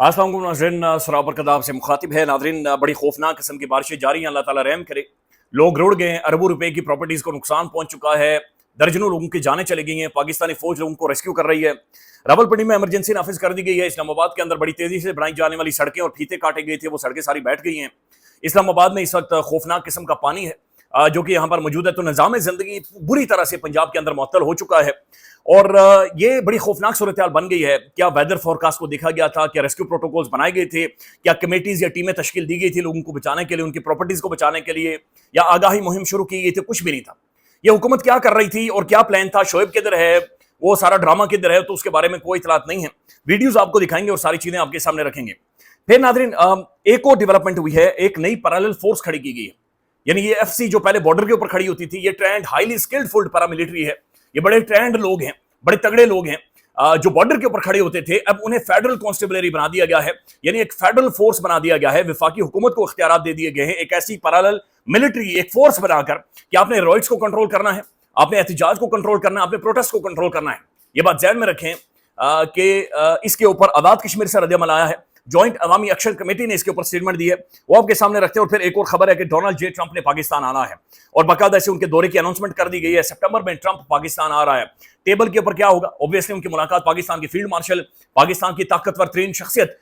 अस्सलाम वालेकुम नाज़रीन, सराबर कदाब से मुखातिब है। नाज़रीन, बड़ी खौफनाक किस्म की बारिशें जारी हैं। अल्लाह ताला रहम करे। लोग रुड़ गए हैं, अरबों रुपए की प्रॉपर्टीज़ को नुकसान पहुंच चुका है। दर्जनों लोगों की जानें चली गई हैं। पाकिस्तानी फौज लोगों को रेस्क्यू कर रही है। रावलपिंडी में इमरजेंसी नाफिज कर दी गई है। इस्लामाबाद के अंदर बड़ी तेजी से बनाई जाने वाली सड़कें और फीते काटे गए थे, वो सड़कें सारी बैठ गई हैं। इस्लामाबाद में इस वक्त खौफनाक किस्म का पानी है जो कि यहाँ पर मौजूद है। तो निज़ाम ज़िंदगी बुरी तरह से पंजाब के अंदर मुअत्तल हो चुका है और ये बड़ी खौफनाक सूरत हाल बन गई है। क्या वेदर फोरकास्ट को देखा गया था? क्या रेस्क्यू प्रोटोकॉल्स बनाए गए थे? क्या कमेटीज या टीमें तश्कील दी गई थी लोगों को बचाने के लिए, उनकी प्रॉपर्टीज को बचाने के लिए, या आगाही मुहिम शुरू की गई थी? कुछ भी नहीं था। ये हुकूमत क्या कर रही थी और क्या प्लान था? शोएब किधर है? वो सारा ड्रामा किधर है? तो उसके बारे में कोई इतलात नहीं है। वीडियोज आपको दिखाएंगे और सारी चीजें आपके सामने रखेंगे। फिर नाज़रीन, एक और डेवलपमेंट हुई है। एक नई पैरेलल फोर्स खड़ी की गई है। यानी ये एफसी जो पहले बॉर्डर के ऊपर खड़ी होती थी, ये ट्रेंड हाईली स्किल्ड पैरामिलिट्री है। ये बड़े ट्रेंड लोग हैं, बड़े तगड़े लोग हैं जो बॉर्डर के ऊपर खड़े होते थे। अब उन्हें फेडरल कांस्टेबलरी बना दिया गया है, यानी एक फेडरल फोर्स बना दिया गया है। वफाकी हुकूमत को इख्तियारात दे दिए गए हैं एक ऐसी पैरेलल मिलिट्री, एक फोर्स बनाकर कि आपने रॉयट्स को कंट्रोल करना है, आपने एहतजाज को कंट्रोल करना है, आपने प्रोटेस्ट को कंट्रोल करना है। ये बात ज़हन में रखें कि इसके ऊपर आज़ाद कश्मीर से रद्द-ए-अमल आया है। जॉइंट अवामी एक्शन कमेटी ने इसके ऊपर स्टेटमेंट दी है, वो आपके सामने रखते हैं। और फिर एक और खबर है कि डोनाल्ड जे ट्रंप ने पाकिस्तान आना है और बाकायदा से उनके दौरे की अनाउंसमेंट कर दी गई है। सितंबर में ट्रंप पाकिस्तान आ रहा है। टेबल के ऊपर क्या होगा? ऑब्वियसली उनकी मुलाकात पाकिस्तान के फील्ड मार्शल, पाकिस्तान की ताकतवर तरीन शख्सियत,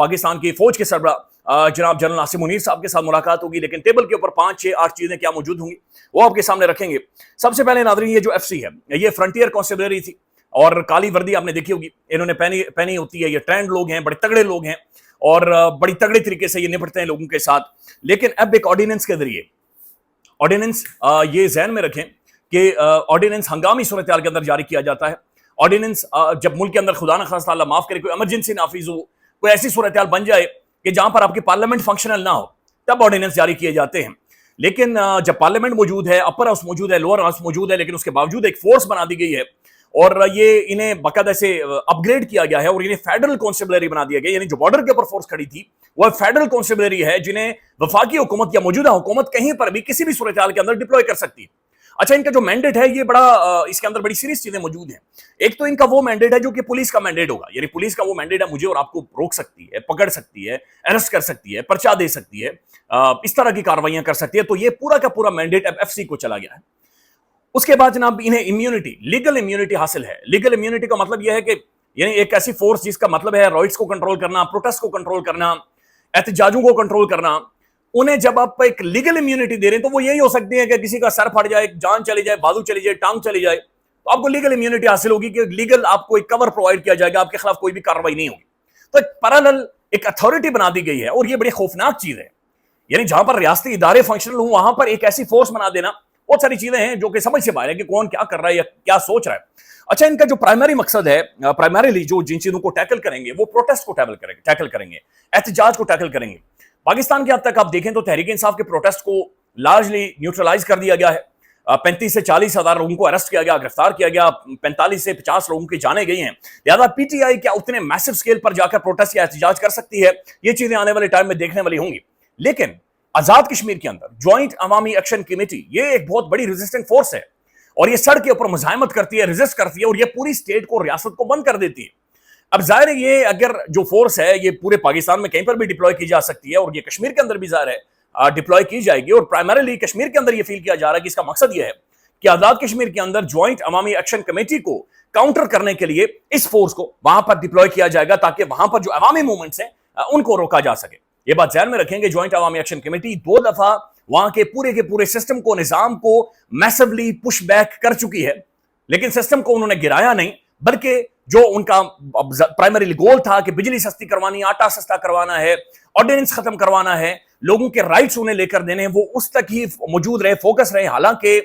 पाकिस्तान की फौज के सरबराह जनाब जनरल नासिर मुनीर साहब के साथ मुलाकात होगी। लेकिन टेबल के ऊपर 5, 6, 8 चीजें क्या मौजूद होंगी वो आपके सामने रखेंगे। सबसे पहले नाज़रीन, ये जो एफसी है, ये फ्रंटियर कांस्टेबलरी थी और काली वर्दी आपने देखी होगी, इन्होंने पहनी होती है। ये ट्रेंड लोग हैं, बड़े तगड़े लोग हैं और बड़ी तगड़े तरीके से ये निपटते हैं लोगों के साथ। लेकिन अब एक ऑर्डिनेंस के जरिए, ऑर्डिनेंस ये ज़हन में रखें कि ऑर्डिनेंस हंगामी सूरत हाल के अंदर जारी किया जाता है। ऑर्डिनेंस जब मुल्क के अंदर खुदा न खास्ता अल्लाह माफ करे कोई इमरजेंसी नाफिज हो, कोई ऐसी सूरत हाल बन जाए कि जहां पर आपकी पार्लियामेंट फंक्शनल ना हो, तब ऑर्डिनेंस जारी किए जाते हैं। लेकिन जब पार्लियामेंट मौजूद है, अपर हाउस मौजूद है, लोअर हाउस मौजूद है, लेकिन उसके बावजूद एक फोर्स बना दी गई है और ये इन्हें बाकायदा से अपग्रेड किया गया है और इन्हें फेडरल कांस्टेबलरी बना दिया गया। यानी जो बॉर्डर के ऊपर फोर्स खड़ी थी वह फेडरल कांस्टेबलरी है, जिन्हें वफाकी हुकूमत या मौजूदा हुकूमत कहीं पर भी किसी भी सूरत हाल के अंदर डिप्लॉय कर सकती है। अच्छा, इनका जो मैंडेट है ये बड़ा इसके अंदर बड़ी सीरियस चीजें मौजूद हैं। एक तो इनका वो मैंडेट है जो कि पुलिस का मैंडेट होगा, यानी पुलिस का वो मैंडेट है, मुझे और आपको रोक सकती है, पकड़ सकती है, अरेस्ट कर सकती है, पर्चा दे सकती है, इस तरह की कार्रवाइयां कर सकती है। तो ये पूरा का पूरा मैंडेट अब एफसी को चला गया है। उसके बाद जनाब इन्हें इम्यूनिटी, लीगल इम्यूनिटी हासिल है। लीगल इम्यूनिटी का मतलब यह है कि यानी एक ऐसी फोर्स जिसका मतलब है राइट्स को कंट्रोल करना, प्रोटेस्ट को कंट्रोल करना, एहतजाजों को कंट्रोल करना, उन्हें जब आप एक लीगल इम्यूनिटी दे रहे हैं तो वो यही हो सकती है कि किसी का सर फट जाए, जान चली जाए, बाजू चली जाए, टांग चली जाए, तो आपको लीगल इम्यूनिटी हासिल होगी कि लीगल आपको एक कवर प्रोवाइड किया जाएगा, आपके खिलाफ कोई भी कार्रवाई नहीं होगी। तो एक पैरेलल एक अथॉरिटी बना दी गई है और ये बड़ी खौफनाक चीज है। यानी जहां पर रियासती इदारे फंक्शनल हो वहां पर एक ऐसी फोर्स बना देना, बहुत सारी चीजें हैं जो कि समझ से बाहर है कि कौन क्या कर रहा है या क्या सोच रहा है। अच्छा, इनका जो प्राइमरी मकसद है, प्राइमरीली जो जिन चीजों को टैकल करेंगे वो प्रोटेस्ट को टैकल करेंगे, एहतजाज को टैकल करेंगे। पाकिस्तान के हद तक आप देखें तो तहरीक इंसाफ के प्रोटेस्ट को लार्जली न्यूट्रलाइज कर दिया गया है। 35 से 40 हजार लोगों को अरेस्ट किया गया, गिरफ्तार किया गया, 45 से 50 लोगों की जाने गई हैं। लिहाजा पीटीआई क्या उतने मैसिव स्केल पर जाकर प्रोटेस्ट या एहतजाज कर सकती है? ये चीजें आने वाले टाइम में देखने वाली होंगी। लेकिन आजाद कश्मीर के अंदर जॉइंट अवामी एक्शन कमेटी ये एक बहुत बड़ी रेजिस्टेंट फोर्स है और ये सड़क के ऊपर मुजाहिमत करती है, रेजिस्ट करती है और ये पूरी स्टेट को, रियासत को बंद कर देती है। अब जाहिर है ये अगर जो फोर्स है ये पूरे पाकिस्तान में कहीं पर भी डिप्लॉय की जा सकती है और ये कश्मीर के अंदर भी जाहिर है डिप्लॉय की जाएगी। और प्राइमरीली कश्मीर के अंदर ये फील किया जा रहा है कि इसका मकसद ये है कि आजाद कश्मीर के अंदर जॉइंट अवामी एक्शन कमेटी को काउंटर करने के लिए इस फोर्स को वहां पर डिप्लॉय किया जाएगा ताकि वहां पर जो अवामी मूवमेंट्स हैं उनको रोका जा सके। ये बात ध्यान में रखेंगे, जॉइंट अवामी एक्शन कमेटी 2 दफा वहां के पूरे सिस्टम को, निजाम को मैसिवली पुश बैक कर चुकी है, लेकिन सिस्टम को उन्होंने गिराया नहीं, बल्कि जो उनका प्राइमरी गोल था कि बिजली सस्ती करवानी, आटा सस्ता करवाना है, ऑर्डिनेंस खत्म करवाना है, लोगों के राइट्स उन्हें लेकर देने, वो उस तक ही मौजूद रहे, फोकस रहे। हालांकि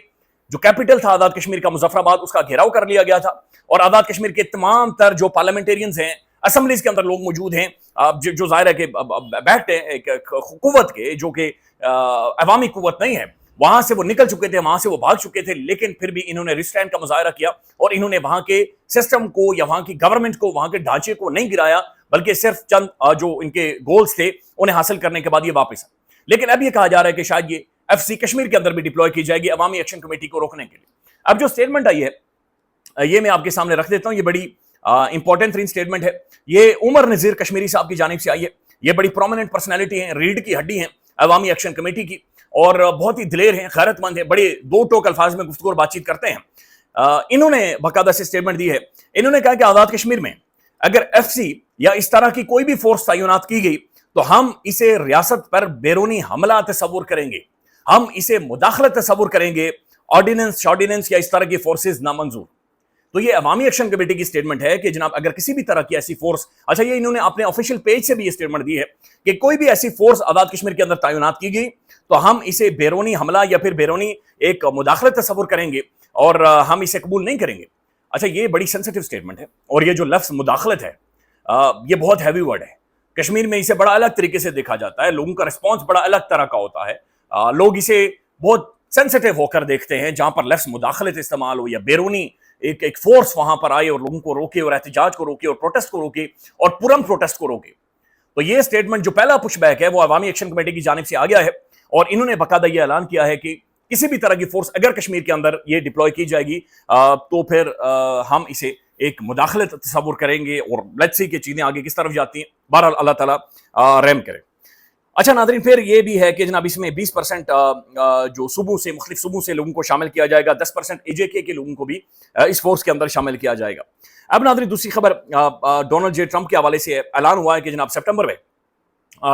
जो कैपिटल था आजाद कश्मीर का मुजफ्फराबाद, उसका घेराव कर लिया गया था और आजाद कश्मीर के तमाम तर जो पार्लियामेंटेरियंस हैं, असेंबलीज के अंदर लोग मौजूद हैं, जो जाहिर है कि बैठते हैं एक कुव्वत के, जो कि अवामी कुव्वत नहीं है, वहां से वो निकल चुके थे, वहां से वो भाग चुके थे। लेकिन फिर भी इन्होंने रिस्ट्रेंट का मुजाहरा किया और इन्होंने वहां के सिस्टम को या वहां की गवर्नमेंट को, वहां के ढांचे को नहीं गिराया, बल्कि सिर्फ चंद जो इनके गोल्स थे उन्हें हासिल करने के बाद ये वापस आए। लेकिन अब ये कहा जा रहा है कि शायद ये एफसी कश्मीर के अंदर भी डिप्लॉय की जाएगी अवामी एक्शन कमेटी को रोकने के लिए। अब जो स्टेटमेंट आई है ये मैं आपके सामने रख देता हूं। ये बड़ी इंपॉर्टेंट तरीन स्टेटमेंट है। ये उमर नज़ीर कश्मीरी साहब की जानिब से आई है। ये बड़ी प्रोमिनेंट पर्सनैलिटी हैं, रीढ़ की हड्डी हैं अवामी एक्शन कमेटी की, और बहुत ही दिलेर हैं, गैरतमंद हैं, बड़े दो टोक अल्फाज में गुफ्तगू और बातचीत करते हैं। इन्होंने बाकायदा से स्टेटमेंट दी है। इन्होंने कहा कि आज़ाद कश्मीर में अगर एफसी या इस तरह की कोई भी फोर्स तैनात की गई तो हम इसे रियासत पर बैरूनी हमला तस्वुर करेंगे, हम इसे मुदाखलत तस्वुर करेंगे, ऑर्डिनेंस या इस तरह की फोर्सेज नामंजूर। तो ये अवामी एक्शन कमेटी की स्टेटमेंट है कि जनाब अगर किसी भी तरह की ऐसी फोर्स, अच्छा ये इन्होंने अपने ऑफिशियल पेज से भी ये स्टेटमेंट दी है कि कोई भी ऐसी फोर्स आजाद कश्मीर के अंदर तैनात की गई तो हम इसे बैरूनी हमला या फिर बैरूनी एक मुदाखलत तस्वुर करेंगे और हम इसे कबूल नहीं करेंगे। अच्छा, ये बड़ी सेंसिटिव स्टेटमेंट है, और ये जो लफ्ज मुदाखलत है ये बहुत हैवी वर्ड है। कश्मीर में इसे बड़ा अलग तरीके से देखा जाता है, लोगों का रिस्पॉन्स बड़ा अलग तरह का होता है। लोग इसे बहुत सेंसिटिव होकर देखते हैं, जहां पर लफ्ज मुदाखलत इस्तेमाल हो या बैरूनी एक फोर्स वहां पर आए और लोगों को रोके और एहतजाज को रोके और प्रोटेस्ट को रोके और पुरम प्रोटेस्ट को रोके। तो ये स्टेटमेंट जो पहला पुशबैक है वो अवामी एक्शन कमेटी की जानिब से आ गया है, और इन्होंने बाकायदा ये ऐलान किया है कि किसी भी तरह की फोर्स अगर कश्मीर के अंदर ये डिप्लॉय की जाएगी तो फिर हम इसे एक मुदाखलत तस्वुर करेंगे, और लेट्स सी कि चीजें आगे किस तरफ जाती हैं। बहरहाल अल्लाह ताला रहम करे। अच्छा नाज़रीन, फिर ये भी है कि जनाब इसमें 20% जो सूबों से, मुख्तलिफ सूबों से लोगों को शामिल किया जाएगा, 10% एजेके के लोगों को भी इस फोर्स के अंदर शामिल किया जाएगा। अब नाज़रीन दूसरी खबर डोनाल्ड जे ट्रंप के हवाले से ऐलान हुआ है कि जनाब सितंबर में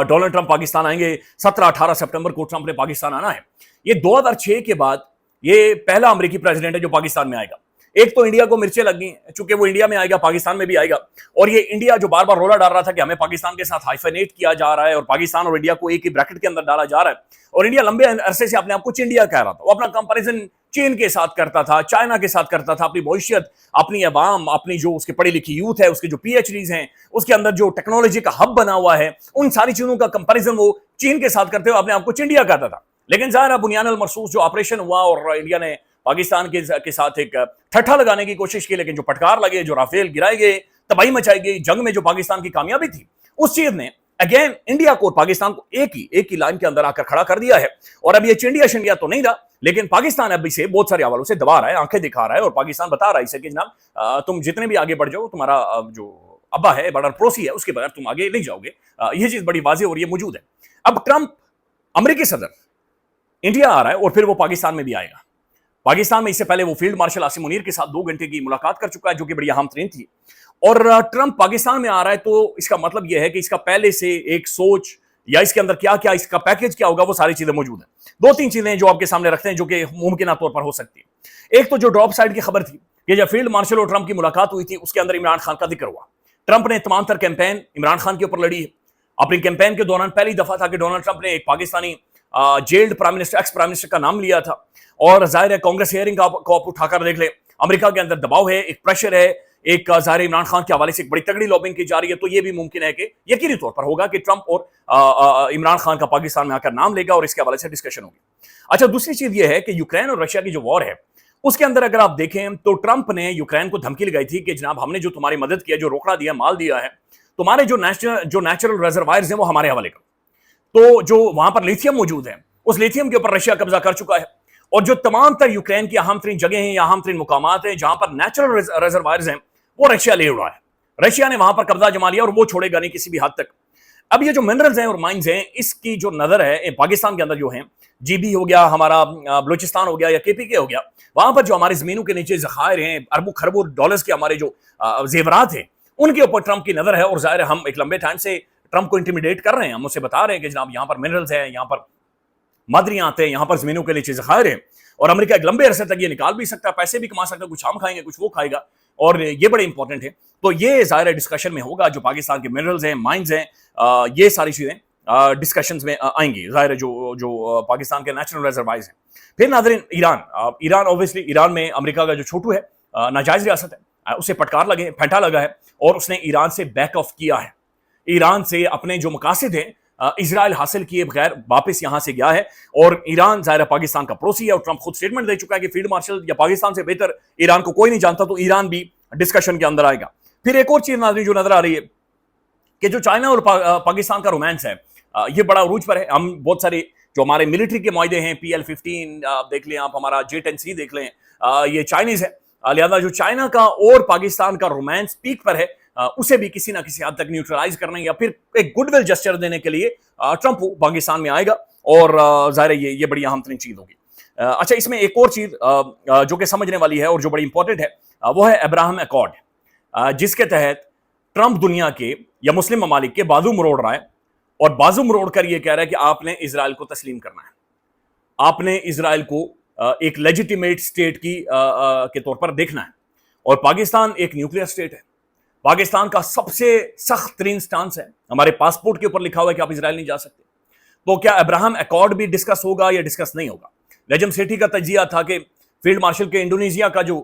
डोनाल्ड ट्रंप पाकिस्तान आएंगे। 17-18 सितंबर को ट्रंप ने पाकिस्तान आना है। ये 2006 के बाद ये पहला अमेरिकी प्रेसिडेंट है जो पाकिस्तान में आएगा। एक तो इंडिया को मिर्चें लगी, चूंकि वो इंडिया में आएगा, पाकिस्तान में भी आएगा, और ये इंडिया जो बार बार रोला डाल रहा था कि हमें पाकिस्तान के साथ हाइफेनेट किया जा रहा है और पाकिस्तान और इंडिया को एक ही ब्रैकेट के अंदर डाला जा रहा है, और इंडिया लंबे अरसे से अपने आप को इंडिया कह रहा था। वो अपना कंपैरिजन चीन के साथ करता था, चाइना के साथ करता था, अपनी भविष्यत, अपनी अवाम, अपनी जो उसके पढ़ी लिखी यूथ है, उसके जो पीएचडीज हैं, उसके अंदर जो टेक्नोलॉजी का हब बना हुआ है, उन सारी चीजों का कंपैरिजन वो चीन के साथ करते हुए अपने आप को इंडिया कहता था। लेकिन ज़ाहिर बुनियान अल मरसूस जो ऑपरेशन हुआ और इंडिया ने पाकिस्तान के साथ एक ठट्ठा लगाने की कोशिश की, लेकिन जो फटकार लगे, जो राफेल गिराए गए, तबाही मचाई गई, जंग में जो पाकिस्तान की कामयाबी थी, उस चीज ने अगेन इंडिया को और पाकिस्तान को एक ही लाइन के अंदर आकर खड़ा कर दिया है। और अब ये चिंडिया तो नहीं रहा, लेकिन पाकिस्तान अब इसे बहुत सारे हवालों से दबा रहा है, आंखें दिखा रहा है, और पाकिस्तान बता रहा है इसे कि जनाब तुम जितने भी आगे बढ़ जाओ, तुम्हारा जो अब्बा है, बड़ा पड़ोसी है, उसके बगैर तुम आगे नहीं जाओगे। ये चीज बड़ी वाज़ेह और ये मौजूद है। अब ट्रंप अमेरिकी सदर इंडिया आ रहा है और फिर वो पाकिस्तान में भी आएगा। पाकिस्तान में इससे पहले वो फील्ड मार्शल आसिम मुनीर के साथ 2 घंटे की मुलाकात कर चुका है, जो कि बड़ी अहम तरीन थी। और ट्रंप पाकिस्तान में आ रहा है तो इसका मतलब यह है कि इसका पहले से एक सोच या इसके अंदर क्या क्या, इसका पैकेज क्या होगा, वो सारी चीजें मौजूद हैं। 2-3 चीजें जो आपके सामने रखते हैं जो कि मुमकिन तौर पर हो सकती है। एक तो जो ड्रॉप साइड की खबर थी कि जब फील्ड मार्शल और ट्रंप की मुलाकात हुई थी, उसके अंदर इमरान खान का जिक्र हुआ। ट्रंप ने तमाम तर कैंपेन इमरान खान के ऊपर लड़ी है। अपनी कैंपेन के दौरान पहली दफा था कि डोनाल्ड ट्रंप ने एक Pakistani gelled prime minister, ex prime minister का नाम लिया था। और जाहिर है कांग्रेस हियरिंग को आप उठाकर देख ले, अमेरिका के अंदर दबाव है, एक प्रेशर है, एक जाहिर इमरान खान के हवाले से एक बड़ी तगड़ी लॉबिंग की जा रही है। तो ये भी मुमकिन है कि यकीनी तौर पर होगा कि ट्रंप और इमरान खान का पाकिस्तान में आकर नाम लेगा और इसके हवाले से डिस्कशन होगी। अच्छा, दूसरी चीज ये है कि यूक्रेन और रशिया की जो वॉर है, उसके अंदर अगर आप देखें तो ट्रंप ने यूक्रेन को धमकी लगाई थी कि जनाब हमने जो तुम्हारी मदद किया, जो रोकड़ा दिया, माल दिया है, तुम्हारे जो नेचुरल रिजर्वायर्स हैं वो हमारे हवाले करो। तो जो वहां पर लिथियम मौजूद है, उस लिथियम के ऊपर रशिया कब्जा कर चुका है, और जो तमाम तर यूक्रेन की अहम तरीन जगह हैं या अहम तरीन मुकामात हैं जहां पर नेचुरल रिजर्वायर्स हैं, वो रशिया ले उड़ा है। रशिया ने वहां पर कब्जा जमा लिया और वो छोड़ेगा नहीं किसी भी हद तक। अब ये जो मिनरल्स हैं और माइंस हैं, इसकी जो नजर है पाकिस्तान के अंदर जो है, जीबी हो गया, हमारा बलूचिस्तान हो गया या केपीके हो गया, वहां पर जो हमारी जमीनों के नीचे जखायर हैं, अरबों खरबों डॉलर्स के हमारे जो जेवरात हैं, उनके ऊपर ट्रंप की नजर है। और जाहिर है हम एक लंबे टाइम से ट्रंप को इंटिमिडेट कर रहे हैं, हम उसे बता रहे हैं कि जनाब यहाँ पर मिनरल्स हैं, यहाँ पर मादरियां आते हैं, यहाँ पर जमीनों के नीचे जखायर हैं, और अमेरिका एक लंबे अरसे तक ये निकाल भी सकता है, पैसे भी कमा सकता है, कुछ हम खाएंगे कुछ वो खाएगा, और ये बड़े इंपॉर्टेंट है। तो ये जाहिर है डिस्कशन में होगा, जो पाकिस्तान के मिनरल्स हैं, माइंस हैं, ये सारी चीजें डिस्कशंस में आएंगी। जाहिर है जो पाकिस्तान के नेचुरल रिजर्वायर्स हैं। फिर नाज़रीन ईरान ऑब्वियसली, ईरान में अमेरिका का जो छोटू है, नाजायज रियासत है, उसे फटकार लगे, फेंटा लगा है, और उसने ईरान से बैक ऑफ किया है। ईरान से अपने जो मकासद हैं इजराइल हासिल किए बगैर वापस यहां से गया है, और ईरान जाहिर पाकिस्तान का पड़ोसी है, और ट्रंप खुद स्टेटमेंट दे चुका है कि फील्ड मार्शल या पाकिस्तान से बेहतर ईरान को कोई नहीं जानता, तो ईरान भी डिस्कशन के अंदर आएगा। फिर एक और चीज नाज़रीन जो नजर आ रही है कि जो चाइना और पाकिस्तान का रोमांस है, ये बड़ा अरूज पर है। हम बहुत सारे जो हमारे मिलिट्री के मुआहदे हैं, PL-15 देख लें आप, हमारा J-10C देख लें, ये चाइनीज है, لہذا جو چائنا کا اور پاکستان کا رومانس پیک پر ہے اسے بھی کسی نہ کسی حد تک نیوٹرلائز کرنے یا پھر ایک گڈ ول جسچر دینے کے لیے ٹرمپ پاکستان میں آئے گا، اور ظاہر ہے یہ بڑی اہم ترین چیز ہوگی۔ اچھا، اس میں ایک اور چیز جو کہ سمجھنے والی ہے اور جو بڑی امپورٹنٹ ہے وہ ہے ابراہم ایکارڈ، جس کے تحت ٹرمپ دنیا کے یا مسلم ممالک کے بازو مروڑ رہا ہے، اور بازو مروڑ کر یہ کہہ رہا ہے کہ آپ نے اسرائیل کو تسلیم کرنا ہے، آپ نے اسرائیل کو ایک لیجیٹیمیٹ اسٹیٹ کے طور پر دیکھنا ہے، اور پاکستان ایک نیوکلیئر اسٹیٹ ہے، پاکستان کا سب سے سخت ترین سٹانس ہے، ہمارے پاسپورٹ کے اوپر لکھا ہوا ہے کہ آپ اسرائیل نہیں جا سکتے۔ تو کیا ابراہم ایکارڈ بھی ڈسکس ہوگا یا ڈسکس نہیں ہوگا؟ نجم سیٹھی کا تجزیہ تھا کہ فیلڈ مارشل کے انڈونیشیا کا جو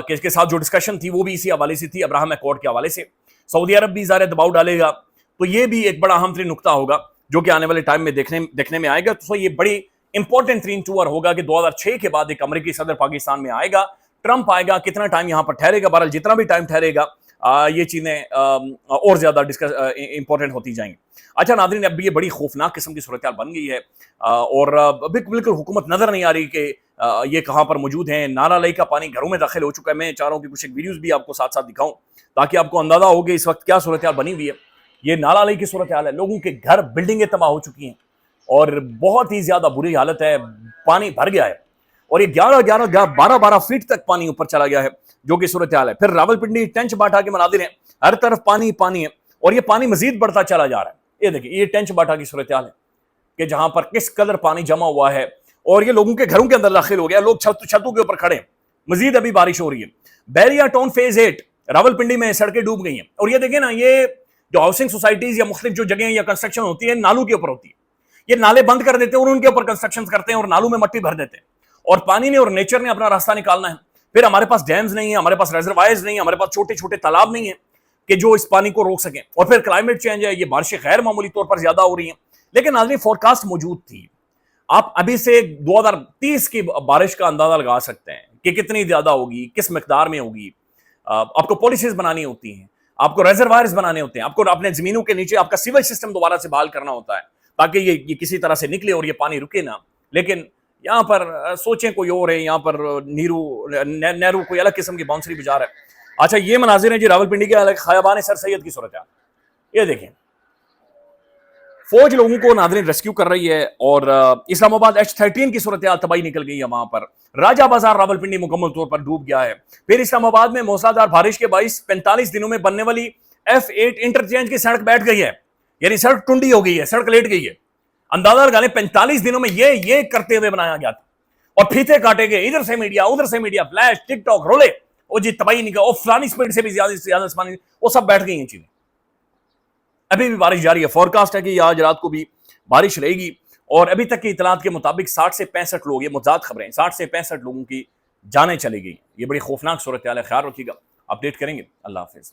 کے ساتھ جو ڈسکشن تھی وہ بھی اسی حوالے سے تھی، ابراہم ایکارڈ کے حوالے سے۔ سعودی عرب بھی ظاہر دباؤ ڈالے گا، تو یہ بھی ایک بڑا اہم ترین نقطہ ہوگا جو کہ آنے والے ٹائم میں دیکھنے میں آئے گا۔ تو یہ بڑی امپورٹنٹ ترین ٹور ہوگا کہ 2006 کے بعد ایک امریکی صدر پاکستان میں آئے گا، ٹرمپ آئے گا، کتنا ٹائم یہاں پر ٹھہرے گا، بہرحال جتنا بھی ٹائم ٹھہرے گا یہ چیزیں اور زیادہ امپورٹنٹ ہوتی جائیں گی۔ اچھا ناظرین، اب یہ بڑی خوفناک قسم کی صورتحال بن گئی ہے، اور بالکل حکومت نظر نہیں آ رہی کہ یہ کہاں پر موجود ہیں۔ نالا لئی کا پانی گھروں میں داخل ہو چکا ہے۔ میں چاہ رہا ہوں کہ کچھ ایک ویڈیوز بھی آپ کو ساتھ ساتھ دکھاؤں تاکہ آپ کو اندازہ ہو کہ اس وقت کیا صورتحال بنی ہوئی ہے۔ یہ نالا لئی کی صورتحال ہے، لوگوں کے گھر بلڈنگیں تباہ ہو چکی ہیں اور بہت ہی زیادہ بری حالت ہے، پانی بھر گیا ہے، اور یہ 12 فیٹ تک پانی اوپر چلا گیا ہے جو کہ صورتحال ہے۔ پھر راولپنڈی ٹینچ باٹا کے مناظر ہیں، ہر طرف پانی پانی ہے، اور یہ پانی مزید بڑھتا چلا جا رہا ہے۔ یہ دیکھیں، یہ ٹینچ باٹا کی صورتحال ہے کہ جہاں پر کس قدر پانی جمع ہوا ہے، اور یہ لوگوں کے گھروں کے اندر داخل ہو گیا، لوگ چھتوں کے اوپر کھڑے ہیں، مزید ابھی بارش ہو رہی ہے۔ بیریا ٹاؤن فیز 8 راولپنڈی میں سڑکیں ڈوب گئی ہیں، اور یہ دیکھیں نا، یہ جو ہاؤسنگ سوسائٹیز یا مختلف جو جگہیں یا کنسٹرکشن ہوتی ہے نالوں کے اوپر ہوتی ہے، یہ نالے بند کر دیتے ہیں اور ان کے اوپر کنسٹرکشن کرتے ہیں اور نالوں میں مٹی بھر دیتے ہیں، اور پانی نے اور نیچر نے اپنا راستہ نکالنا ہے۔ پھر ہمارے پاس ڈیمز نہیں ہیں، ہمارے پاس ریزروائرز نہیں ہیں، ہمارے پاس چھوٹے چھوٹے تالاب نہیں ہیں کہ جو اس پانی کو روک سکیں، اور پھر کلائمیٹ چینج ہے، یہ بارشیں غیر معمولی طور پر زیادہ ہو رہی ہیں۔ لیکن ناظرین، فورکاسٹ موجود تھی، آپ ابھی سے 2030 کی بارش کا اندازہ لگا سکتے ہیں کہ کتنی زیادہ ہوگی، کس مقدار میں ہوگی۔ آپ کو پالیسیز بنانی ہوتی ہیں، آپ کو ریزروائرز بنانے ہوتے ہیں، آپ کو اپنے زمینوں کے نیچے آپ کا سیول سسٹم دوبارہ سے بحال کرنا ہوتا ہے تاکہ یہ کسی طرح سے نکلے اور یہ پانی رکے نہ۔ لیکن یہاں پر سوچیں کوئی اور ہے، یہاں پر نیرو کوئی الگ قسم کی باؤنسری بجا رہا ہے۔ اچھا، یہ مناظر ہیں جی راولپنڈی کے خیابان سر سید کی صورتحال، یہ دیکھیں، فوج لوگوں کو ناظرین ریسکیو کر رہی ہے، اور اسلام آباد H13 کی صورتحال تباہی نکل گئی ہے وہاں پر۔ راجہ بازار راولپنڈی مکمل طور پر ڈوب گیا ہے۔ پھر اسلام آباد میں موسلادھار بارش کے باعث 45 دنوں میں بننے والی F8 انٹرچینج کی سڑک بیٹھ گئی ہے، یعنی سڑک ٹنڈی ہو گئی ہے، سڑک لیٹ گئی ہے۔ اندازہ لگا لیں 45 دنوں میں یہ کرتے ہوئے بنایا گیا تھا، اور پھیتے کاٹے گئے، ادھر سے میڈیا ادھر سے میڈیا، فلیش، ٹک ٹاک، رولے، وہ جی تباہی نکل، اور فلانی سپیڈ سے بھی زیادہ اسپانی، وہ سب بیٹھ گئی ہیں چیزیں۔ ابھی بھی بارش جاری ہے، فورکاسٹ ہے کہ یہ آج رات کو بھی بارش رہے گی، اور ابھی تک کی اطلاعات کے مطابق 60 سے 65 لوگ، یہ متضاد خبریں، 60 سے 65 لوگوں کی جانیں چلی گئی۔ یہ بڑی خوفناک صورتحال ہے، خیال رکھیے گا، اپڈیٹ کریں گے۔ اللہ حافظ۔